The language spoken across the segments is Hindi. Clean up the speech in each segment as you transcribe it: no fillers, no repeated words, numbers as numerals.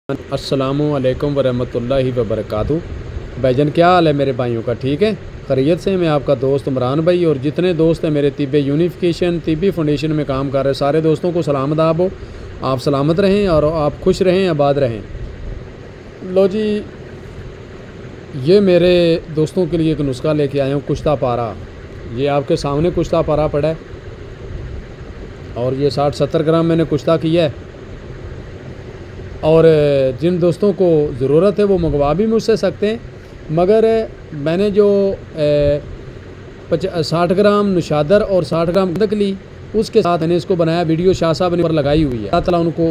अस्सलामु अलैकुम वरहमतुल्लाहि वबरकातुहू। भाईजान क्या हाल है मेरे भाइयों का, ठीक है? खैरियत से। मैं आपका दोस्त इमरान भाई और जितने दोस्त हैं मेरे तिब्बे यूनिफिकेशन तिब्बी फाउंडेशन में काम कर रहे सारे दोस्तों को सलाम आदाब हो। आप सलामत रहें और आप खुश रहें, आबाद रहें। लो जी, ये मेरे दोस्तों के लिए एक नुस्खा लेके आया हूँ, कुश्ता पारा। ये आपके सामने कुश्ता पारा पड़ा है और ये 60-70 ग्राम मैंने कुश्ता किया है। और जिन दोस्तों को ज़रूरत है वो मंगवा भी मुझसे सकते हैं, मगर मैंने जो 60 ग्राम नुशादर और 60 ग्राम गंदक ली, उसके साथ मैंने इसको बनाया। वीडियो शाह साहब ने पर लगाई हुई है। अल्लाह ताला उनको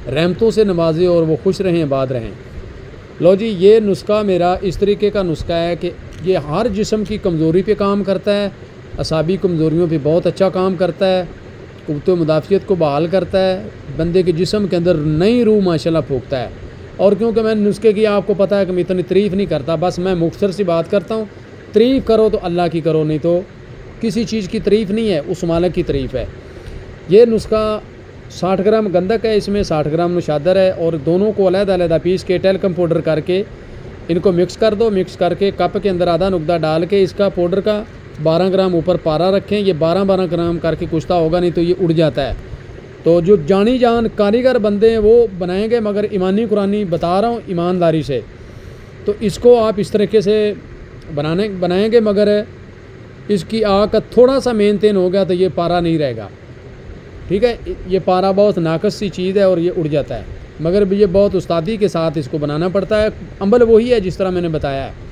रहमतों से नवाजे और वो खुश रहें, आबाद रहें। लो जी, ये नुस्खा मेरा इस तरीके का नुस्खा है कि ये हर जिस्म की कमज़ोरी पे काम करता है, असाबी कमज़ोरियों पे बहुत अच्छा काम करता है, क़ुव्वत मुदाफ़ियत को बहाल करता है, बंदे के जिस्म के अंदर नई रूह माशाल्लाह फूंकता है। और क्योंकि मैं नुस्खे की आपको पता है कि मैं इतनी तारीफ़ नहीं करता, बस मैं मुख्तसर सी बात करता हूँ। तारीफ़ करो तो अल्लाह की करो, नहीं तो किसी चीज़ की तारीफ़ नहीं है, उस मालिक की तारीफ़ है। ये नुस्खा 60 ग्राम गंदक है, इसमें 60 ग्राम नुशादर है और दोनों को अलग-अलग पीस के टेल्कम पाउडर करके इनको मिक्स कर दो। मिक्स करके कप के अंदर आधा नुकदा डाल के इसका पाउडर का 12 ग्राम ऊपर पारा रखें। ये 12-12 ग्राम करके कुश्ता होगा, नहीं तो ये उड़ जाता है। तो जो जानी जान कारीगर बंदे हैं वो बनाएंगे, मगर ईमानी कुरानी बता रहा हूँ ईमानदारी से। तो इसको आप इस तरीके से बनाएंगे, मगर इसकी आग का थोड़ा सा मेन तेन हो गया तो ये पारा नहीं रहेगा, ठीक है? ये पारा बहुत नाकस सी चीज़ है और ये उड़ जाता है, मगर ये बहुत उस्तादी के साथ इसको बनाना पड़ता है। अमल वही है जिस तरह मैंने बताया है।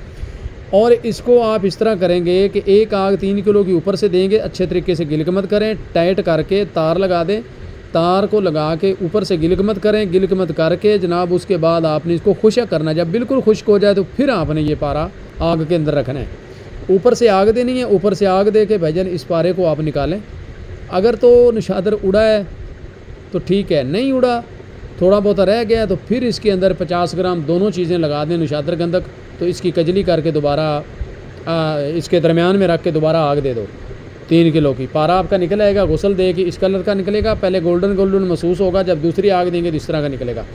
और इसको आप इस तरह करेंगे कि एक आग 3 किलो की ऊपर से देंगे, अच्छे तरीके से गिलक मत करें, टाइट करके तार लगा दें। तार को लगा के ऊपर से गिलक मत करें। गिलक मत करके जनाब उसके बाद आपने इसको खुश्क करना है। जब बिल्कुल खुश्क हो जाए तो फिर आपने ये पारा आग के अंदर रखना है। ऊपर से आग देनी है, ऊपर से आग दे के भाईजान इस पारे को आप निकालें। अगर तो निशादर उड़ा है तो ठीक है, नहीं उड़ा थोड़ा बहुत रह गया तो फिर इसके अंदर 50 ग्राम दोनों चीज़ें लगा दें, निशादर गंदक। तो इसकी कजली करके दोबारा इसके दरमियान में रख के दोबारा आग दे दो 3 किलो की। पारा आपका निकल आएगा, गुसल दे कि इस कलर का निकलेगा। पहले गोल्डन गोल्डन महसूस होगा, जब दूसरी आग देंगे तो इस तरह का निकलेगा।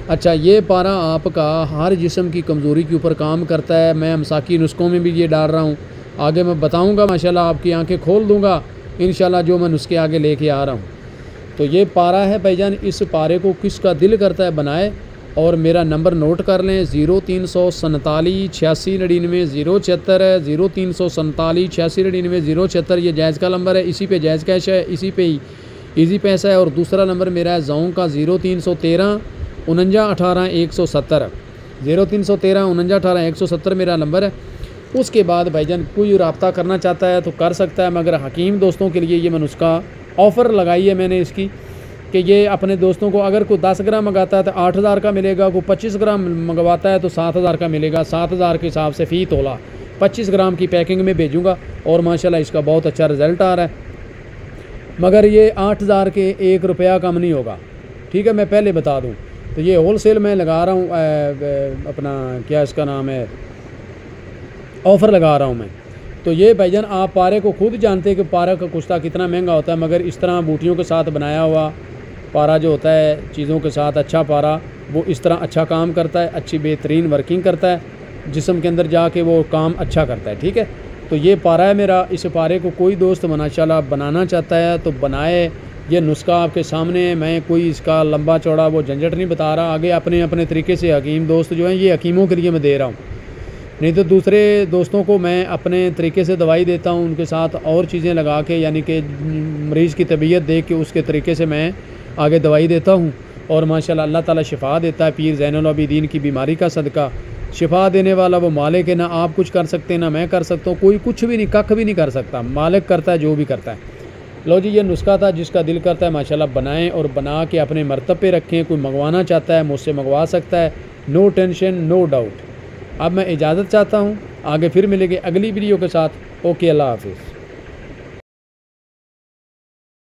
अच्छा, ये पारा आपका हर जिस्म की कमज़ोरी के ऊपर काम करता है। मैं मसाकी नुस्खों में भी ये डाल रहा हूँ, आगे मैं बताऊँगा माशाल्लाह, आपकी आँखें खोल दूँगा इंशाल्लाह जो मैं नुस्खे आगे लेके आ रहा हूँ। तो ये पारा है भाईजान, इस पारे को किसका दिल करता है बनाए। और मेरा नंबर नोट कर लें, 0347 8699 076 0347 8699 076। ये जायज़ का नंबर है, इसी पे जायज़ कैश है, इसी पे ही ईजी पैसा है। और दूसरा नंबर मेरा है जों का 0313 49 18 170 0313 49 18 170 मेरा नंबर है। उसके बाद भाईजान कोई रब्ता करना चाहता है तो कर सकता है, मगर हकीम दोस्तों के लिए ये मैं नुस्खा ऑफ़र लगाई है मैंने इसकी कि ये अपने दोस्तों को, अगर कोई 10 ग्राम मंगाता है तो 8000 का मिलेगा, कोई 25 ग्राम मंगवाता है तो 7000 का मिलेगा। 7000 के हिसाब से फ़ी तोला 25 ग्राम की पैकिंग में भेजूँगा और माशाल्लाह इसका बहुत अच्छा रिज़ल्ट आ रहा है। मगर ये 8000 के 1 रुपया कम नहीं होगा, ठीक है? मैं पहले बता दूँ तो ये होल सेल में लगा रहा हूँ, अपना क्या इसका नाम है, ऑफ़र लगा रहा हूँ मैं। तो ये भाईजान आप पारे को खुद जानते हैं कि पारा का कुश्ता कितना महंगा होता है, मगर इस तरह बूटियों के साथ बनाया हुआ पारा जो होता है, चीज़ों के साथ अच्छा पारा, वो इस तरह अच्छा काम करता है, अच्छी बेहतरीन वर्किंग करता है, जिस्म के अंदर जाके वो काम अच्छा करता है, ठीक है? तो ये पारा है मेरा। इस पारे को कोई दोस्त माशाल्लाह बनाना चाहता है तो बनाए। ये नुस्खा आपके सामने है, मैं कोई इसका लंबा चौड़ा वो झंझट नहीं बता रहा। आगे अपने अपने तरीके से हकीम दोस्त जो हैं, ये हकीमों के लिए मैं दे रहा हूँ, नहीं तो दूसरे दोस्तों को मैं अपने तरीके से दवाई देता हूँ, उनके साथ और चीज़ें लगा के, यानी कि मरीज़ की तबीयत देख के उसके तरीके से मैं आगे दवाई देता हूँ। और माशाल्लाह अल्लाह ताला शिफा देता है। पीर ज़ैनुल आबिदीन की बीमारी का सदका, शिफा देने वाला वो मालिक है। ना आप कुछ कर सकते, ना मैं कर सकता हूँ, कोई कुछ भी नहीं, कख भी नहीं कर सकता। मालिक करता है जो भी करता है। लो जी, ये नुस्खा था, जिसका दिल करता है माशाल्लाह बनाएं और बना के अपने मरतब पे रखें। कोई मंगवाना चाहता है मुझसे मंगवा सकता है, नो टेंशन नो डाउट। अब मैं इजाज़त चाहता हूँ, आगे फिर मिलेंगे अगली वीडियो के साथ। ओके, अल्लाह हाफिज़।